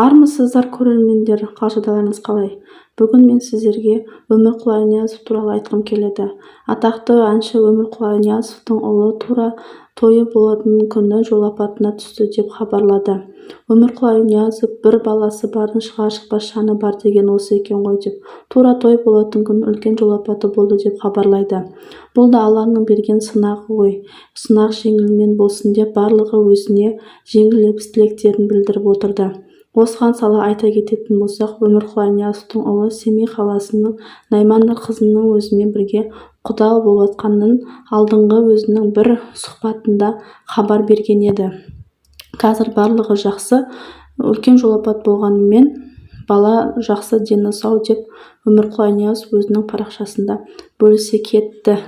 Армысыздар көрермендер, қал-жағдайларыңыз қалай? Бүгін мен сіздерге Өмірқұл Аяниязов туралы айтқым келеді. Атақты әнші Өмірқұл Аяниязовтың ұлы тура тойы болатын күні жол апатына түсті деп хабарлады. Өмірқұл Аяниязов бір баласы бардың шығар-шықпас жаны бар деген осы екен ғой деп. Тура той болатын күні үлкен жол апаты болды деп хабарлайды. Бұл да Алланың берген сынағы ғой. Сынақ жеңілмен болсын деп барлығы өзіне жеңіл лебіз тілектерін білдіріп отырды. Осыған сала айта кететін болсақ, Өмірқұл Аяниязовтың ұлы Семей қаласының Найманды қызының өзімен бірге құда болатқанын алдыңғы өзінің бір сұхбатында хабар берген еді. Қазір барлығы жақсы, үлкен жол апат болғанымен бала жақсы, дені сау деп Өмірқұл Аяниязов өзінің парақшасында бөлісе кетті.